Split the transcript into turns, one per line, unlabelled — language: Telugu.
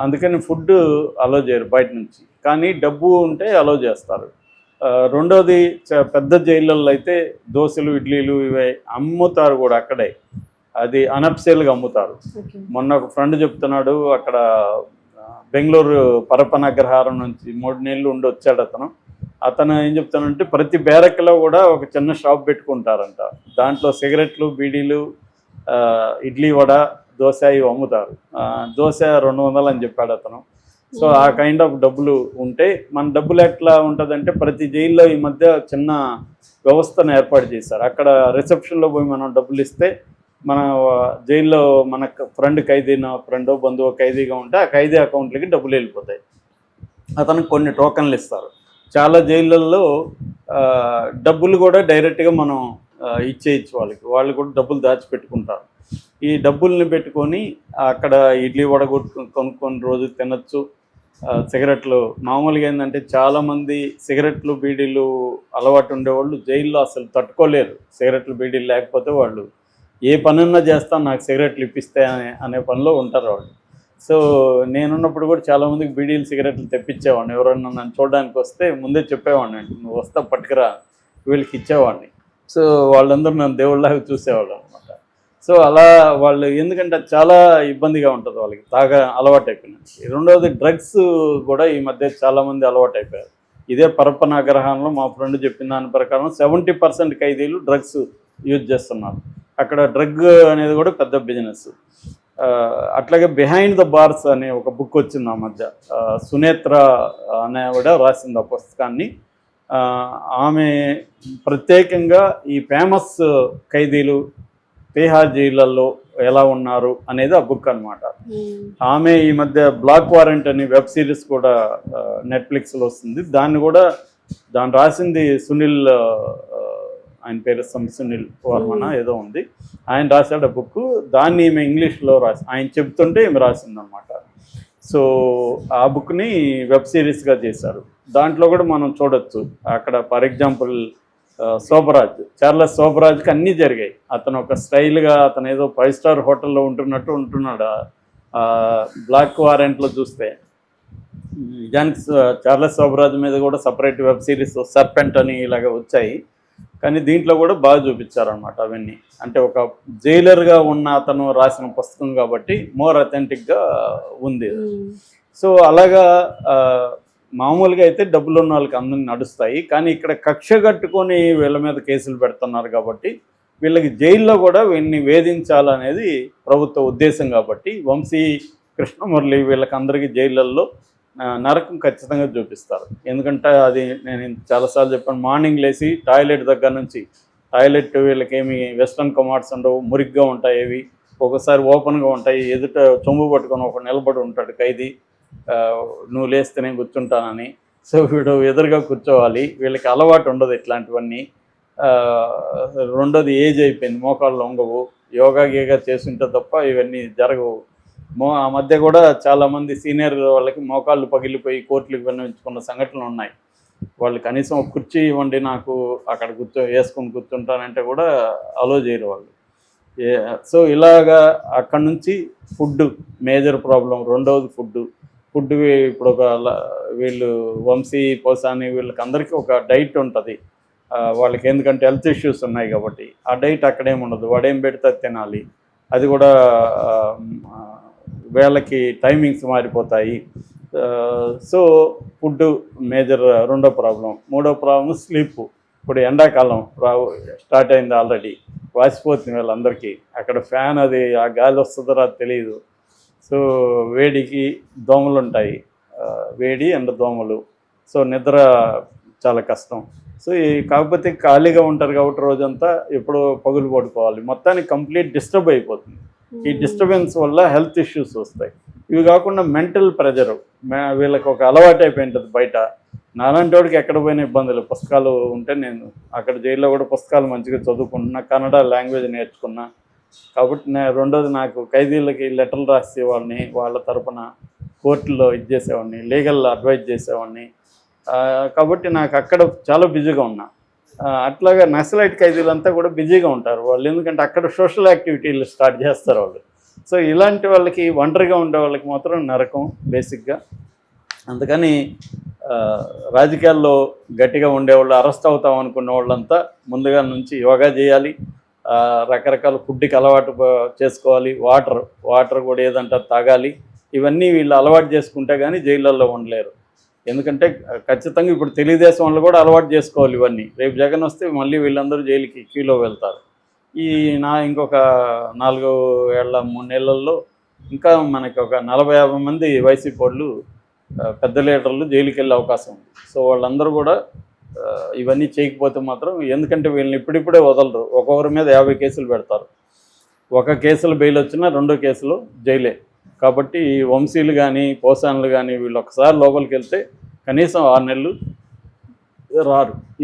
అందుకని ఫుడ్ అలో చేయరు బయట నుంచి. కానీ డబ్బు ఉంటే అలో చేస్తారు. రెండోది పెద్ద జైళ్ళల్లో అయితే దోశలు, ఇడ్లీలు ఇవే అమ్ముతారు కూడా అక్కడే. అది అనఫ్సేల్గా అమ్ముతారు. మొన్న ఒక ఫ్రెండ్ చెప్తున్నాడు, అక్కడ బెంగళూరు పరపనగ్రహారం నుంచి 3 నెలలు ఉండి వచ్చాడు అతను. అతను ఏం చెప్తానంటే ప్రతి బ్యారక్లో కూడా ఒక చిన్న షాప్ పెట్టుకుంటారంట. దాంట్లో సిగరెట్లు, బీడీలు, ఇడ్లీ వడ, దోశ ఇవి అమ్ముతారు. దోశ 200 అని చెప్పాడు అతను. సో ఆ కైండ్ ఆఫ్ డబ్బులు ఉంటే మన డబ్బులు ఎట్లా ఉంటుందంటే ప్రతి జైల్లో ఈ మధ్య చిన్న వ్యవస్థను ఏర్పాటు చేశారు. అక్కడ రిసెప్షన్లో పోయి మనం డబ్బులు ఇస్తే మన జైల్లో మన ఫ్రెండో బంధువు ఖైదీగా ఉంటే ఆ ఖైదీ అకౌంట్లకి డబ్బులు వెళ్ళిపోతాయి. అతనికి కొన్ని టోకన్లు ఇస్తారు. చాలా జైళ్ళల్లో డబ్బులు కూడా డైరెక్ట్గా మనం ఇచ్చేయచ్చు వాళ్ళు కూడా డబ్బులు దాచిపెట్టుకుంటారు. ఈ డబ్బుల్ని పెట్టుకొని అక్కడ ఇడ్లీ వడ కొనుక్కొని రోజు తినచ్చు. సిగరెట్లు మామూలుగా ఏంటంటే చాలామంది సిగరెట్లు, బీడీలు అలవాటు ఉండేవాళ్ళు జైల్లో అసలు తట్టుకోలేరు. సిగరెట్లు, బీడీలు లేకపోతే వాళ్ళు ఏ పనున్నా చేస్తాను, నాకు సిగరెట్లు ఇప్పిస్తే అనే పనిలో ఉంటారు వాళ్ళు. సో నేనున్నప్పుడు కూడా చాలామందికి బీడీలు, సిగరెట్లు తెప్పించేవాడిని. ఎవరన్నా నన్ను చూడడానికి వస్తే ముందే చెప్పేవాడిని, నువ్వు వస్తా పట్టుకురా, వీళ్ళకి ఇచ్చేవాడిని. సో వాళ్ళందరూ నన్ను దేవుళ్ళలాగా చూసేవాళ్ళు అనమాట. సో అలా వాళ్ళు ఎందుకంటే చాలా ఇబ్బందిగా ఉంటుంది వాళ్ళకి, తాగా అలవాటు అయిపోయినాయి. రెండవది డ్రగ్స్ కూడా ఈ మధ్య చాలామంది అలవాటు అయిపోయారు. ఇదే పరపనాగ్రహంలో మా ఫ్రెండ్ చెప్పిన దాని ప్రకారం 70% ఖైదీలు డ్రగ్స్ యూజ్ చేస్తున్నారు. అక్కడ డ్రగ్ అనేది కూడా పెద్ద బిజినెస్. అట్లాగే బిహైండ్ ద బార్స్ అనే ఒక బుక్ వచ్చింది ఆ మధ్య. సునేత్ర అనే కూడా రాసింది ఆ పుస్తకాన్ని. ఆమె ప్రత్యేకంగా ఈ ఫేమస్ ఖైదీలు తిహార్ జైళ్ళల్లో ఎలా ఉన్నారు అనేది ఆ బుక్ అనమాట. ఆమె ఈ మధ్య బ్లాక్ వారెంట్ అనే వెబ్ సిరీస్ కూడా నెట్ఫ్లిక్స్లో వస్తుంది. దాన్ని రాసింది సునీల్, ఆయన పేరు సునీల్ వర్మన ఏదో ఉంది, ఆయన రాశాడు ఆ బుక్. దాన్ని ఈమె ఇంగ్లీష్లో ఆయన చెప్తుంటే ఈమె రాసిందనమాట. సో ఆ బుక్ని వెబ్ సిరీస్గా చేశారు. దాంట్లో కూడా మనం చూడొచ్చు. అక్కడ ఫర్ ఎగ్జాంపుల్ చార్లెస్ శోభరాజ్కి అన్నీ జరిగాయి. అతను ఒక స్టైల్గా అతను ఏదో 5 స్టార్ హోటల్లో ఉంటున్నాడు. బ్లాక్ వారెంట్లో చూస్తే నిజానికి చార్లెస్ శోభరాజ్ మీద కూడా సపరేట్ వెబ్ సిరీస్ సర్పెంట్ అని ఇలాగ వచ్చాయి. కానీ దీంట్లో కూడా బాగా చూపించారనమాట అవన్నీ. అంటే ఒక జైలర్గా ఉన్న అతను రాసిన పుస్తకం కాబట్టి మోర్ అథెంటిక్గా ఉంది. సో అలాగా మామూలుగా అయితే డబ్బులు ఉన్న వాళ్ళకి అందరినీ నడుస్తాయి. కానీ ఇక్కడ కక్ష కట్టుకొని వీళ్ళ మీద కేసులు పెడుతున్నారు కాబట్టి వీళ్ళకి జైల్లో కూడా వీళ్ళని వేధించాలనేది ప్రభుత్వ ఉద్దేశం కాబట్టి వంశీ, కృష్ణమురళి వీళ్ళకందరికీ జైళ్ళల్లో నరకం ఖచ్చితంగా చూపిస్తారు. ఎందుకంటే అది నేను చాలాసార్లు చెప్పాను, మార్నింగ్ లేచి టాయిలెట్ దగ్గర నుంచి వీళ్ళకి ఏమి వెస్ట్రన్ కమార్డ్స్ ఉండవు, మురిగ్గా ఉంటాయి. అవి ఒకసారి ఓపెన్గా ఉంటాయి. ఎదుట చొంబు పట్టుకొని ఒక నిలబడి ఉంటాడు ఖైదీ, నువ్వు లేస్తే నేను కూర్చుంటానని. సో వీడు ఎదురుగా కూర్చోవాలి. వీళ్ళకి అలవాటు ఉండదు ఇట్లాంటివన్నీ. రెండోది ఏజ్ అయిపోయింది, మోకాళ్ళు లొంగవు. యోగా చేస్తుంటే తప్ప ఇవన్నీ జరగవు. ఆ మధ్య కూడా చాలామంది సీనియర్ వాళ్ళకి మోకాళ్ళు పగిలిపోయి కోర్టులకు విన్నవించుకున్న సంఘటనలు ఉన్నాయి. వాళ్ళు కనీసం ఒక కుర్చీ ఇవ్వండి నాకు, అక్కడ వేసుకొని కూర్చుంటానంటే కూడా అలో చేయరు వాళ్ళు. సో ఇలాగా అక్కడి నుంచి ఫుడ్ మేజర్ ప్రాబ్లం. రెండవది ఫుడ్ ఇప్పుడు వీళ్ళు వంశీ, పోసాని వీళ్ళకి అందరికీ ఒక డైట్ ఉంటుంది వాళ్ళకి. ఎందుకంటే హెల్త్ ఇష్యూస్ ఉన్నాయి కాబట్టి ఆ డైట్ అక్కడేముండదు. వాడేం పెడితే తినాలి. అది కూడా వీళ్ళకి టైమింగ్స్ మారిపోతాయి. సో ఫుడ్ మేజర్ రెండో ప్రాబ్లం. మూడో ప్రాబ్లం స్లీప్. ఇప్పుడు ఎండాకాలం స్టార్ట్ అయింది, ఆల్రెడీ వాసిపోతుంది వీళ్ళందరికీ. అక్కడ ఫ్యాన్ అది ఆ గాలి వస్తుందో రాదు తెలియదు. సో వేడికి దోమలు ఉంటాయి, వేడి ఎండ దోమలు. సో నిద్ర చాలా కష్టం. సో కాకపోతే ఖాళీగా ఉంటారు కాబట్టి రోజంతా ఎప్పుడో పగులు పడుకోవాలి. మొత్తానికి కంప్లీట్ డిస్టర్బ్ అయిపోతుంది. ఈ డిస్టర్బెన్స్ వల్ల హెల్త్ ఇష్యూస్ వస్తాయి. ఇవి కాకుండా మెంటల్ ప్రెజరు. వీళ్ళకి ఒక అలవాటు అయిపోయి ఉంటుంది బయట. నాలాంటి వాడికి ఎక్కడ పోయిన ఇబ్బందులు. పుస్తకాలు ఉంటే నేను అక్కడ జైల్లో కూడా పుస్తకాలు మంచిగా చదువుకుంటున్నా, కన్నడ లాంగ్వేజ్ నేర్చుకున్నా. కాబట్టి రెండోది నాకు ఖైదీలకి లెటర్లు రాసేవాడిని, వాళ్ళ తరపున కోర్టులో చేసేవాడిని, లీగల్ అడ్వైజ్ చేసేవాడిని. కాబట్టి నాకు అక్కడ చాలా బిజీగా ఉన్నా. అట్లాగా నక్సలైట్ ఖైదీలంతా కూడా బిజీగా ఉంటారు వాళ్ళు. ఎందుకంటే అక్కడ సోషల్ యాక్టివిటీలు స్టార్ట్ చేస్తారు వాళ్ళు. సో ఇలాంటి వాళ్ళకి, ఒంటరిగా ఉండే వాళ్ళకి మాత్రం నరకం బేసిక్గా. అందుకని రాజకీయాల్లో గట్టిగా ఉండేవాళ్ళు, అరెస్ట్ అవుతాం అనుకున్న వాళ్ళంతా ముందుగా నుంచి యోగా చేయాలి, రకరకాల ఫుడ్కి అలవాటు చేసుకోవాలి, వాటర్ కూడా ఏదంటే తాగాలి. ఇవన్నీ వీళ్ళు అలవాటు చేసుకుంటే కానీ జైళ్ళల్లో ఉండలేరు. ఎందుకంటే ఖచ్చితంగా ఇప్పుడు తెలుగుదేశం వాళ్ళు కూడా అలవాటు చేసుకోవాలి ఇవన్నీ. రేపు జగన్ వస్తే మళ్ళీ వీళ్ళందరూ జైలుకి క్యూలో వెళ్తారు. ఇంకొక 4 ఏళ్ళ 3 నెలల్లో ఇంకా మనకి ఒక 40-50 మంది వైసీపీ వాళ్ళు, పెద్ద లీడర్లు జైలుకి వెళ్ళే అవకాశం ఉంది. సో వాళ్ళందరూ కూడా ఇవన్నీ చేయకపోతే మాత్రం, ఎందుకంటే వీళ్ళని ఇప్పుడిప్పుడే వదలరు. ఒక్కొక్కరి మీద 50 కేసులు పెడతారు. ఒక కేసులో బెయిల్ వచ్చినా 2వ కేసులో జైలే. కాబట్టి వంశీలు కానీ, పోసాన్లు కానీ వీళ్ళు ఒకసారి లోపలికి వెళ్తే కనీసం 6 నెలలు రారు.